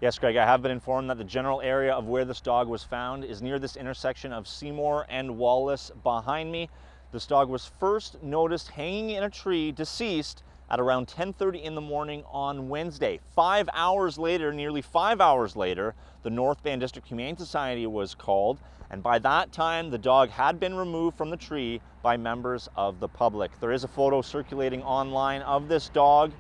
Yes, Greg, I have been informed that the general area of where this dog was found is near this intersection of Seymour and Wallace behind me. This dog was first noticed hanging in a tree, deceased, at around 10:30 in the morning on Wednesday. 5 hours later, nearly 5 hours later, the North Van District Humane Society was called, and by that time, the dog had been removed from the tree by members of the public. There is a photo circulating online of this dog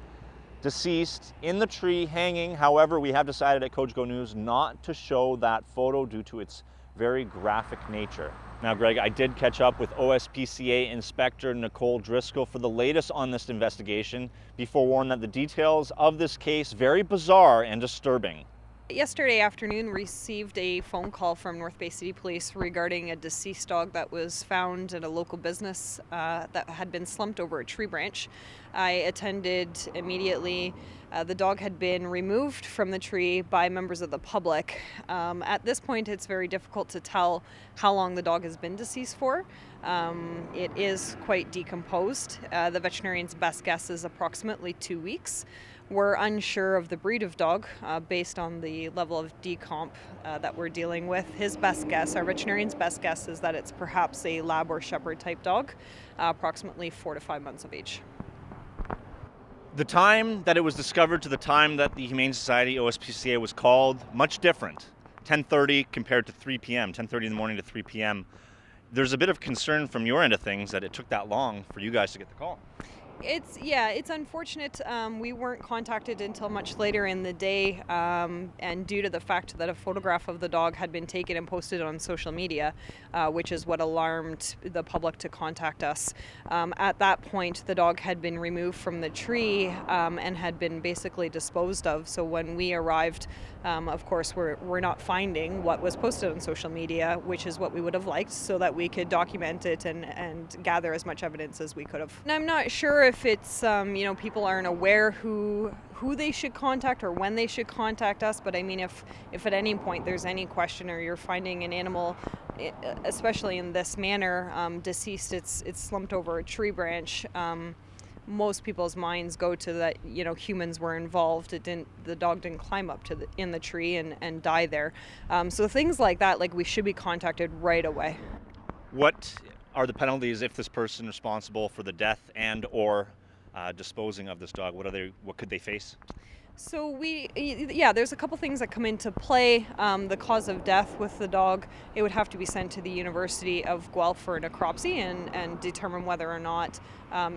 deceased in the tree hanging. However, we have decided at Cogeco News not to show that photo due to its very graphic nature. Now, Greg, I did catch up with OSPCA Inspector Nicole Driscoll for the latest on this investigation. Be forewarned that the details of this case very bizarre and disturbing. Yesterday afternoon, received a phone call from North Bay City Police regarding a deceased dog that was found at a local business that had been slumped over a tree branch. I attended immediately. The dog had been removed from the tree by members of the public. At this point, it's very difficult to tell how long the dog has been deceased for. It is quite decomposed. The veterinarian's best guess is approximately 2 weeks. We're unsure of the breed of dog based on the level of decomp that we're dealing with. His best guess, our veterinarian's best guess, is that it's perhaps a lab or shepherd type dog, approximately 4 to 5 months of age. The time that it was discovered to the time that the Humane Society OSPCA was called, much different. 10:30 compared to 3 p.m., 10:30 in the morning to 3 p.m. There's a bit of concern from your end of things that it took that long for you guys to get the call. It's unfortunate. We weren't contacted until much later in the day, and due to the fact that a photograph of the dog had been taken and posted on social media, which is what alarmed the public to contact us. At that point, the dog had been removed from the tree and had been basically disposed of. So when we arrived, of course, we're not finding what was posted on social media, which is what we would have liked, so that we could document it and gather as much evidence as we could have. And I'm not sure if it's people aren't aware who they should contact or when they should contact us, but I mean, if at any point there's any question or you're finding an animal, especially in this manner, deceased, it's slumped over a tree branch, most people's minds go to that humans were involved. The dog didn't climb up in the tree and die there. So things like that, we should be contacted right away. What are the penalties if this person responsible for the death and or disposing of this dog? What could they face? So there's a couple things that come into play. The cause of death with the dog, it would have to be sent to the University of Guelph for a necropsy and determine whether or not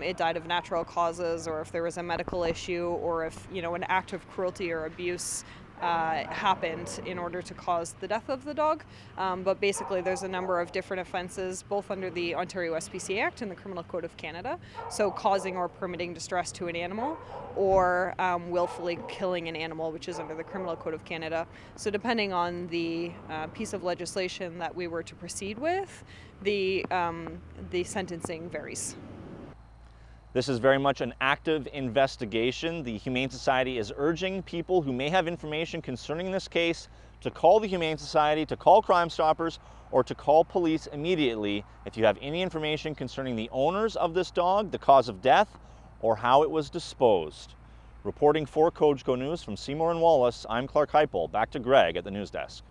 it died of natural causes, or if there was a medical issue, or if an act of cruelty or abuse happened in order to cause the death of the dog. But basically there's a number of different offenses, both under the Ontario SPCA Act and the Criminal Code of Canada. So causing or permitting distress to an animal, or willfully killing an animal, which is under the Criminal Code of Canada. So depending on the piece of legislation that we were to proceed with, the sentencing varies. This is very much an active investigation. The Humane Society is urging people who may have information concerning this case to call the Humane Society, to call Crime Stoppers, or to call police immediately if you have any information concerning the owners of this dog, the cause of death, or how it was disposed. Reporting for Cogeco News from Seymour and Wallace, I'm Clark Heipel. Back to Greg at the news desk.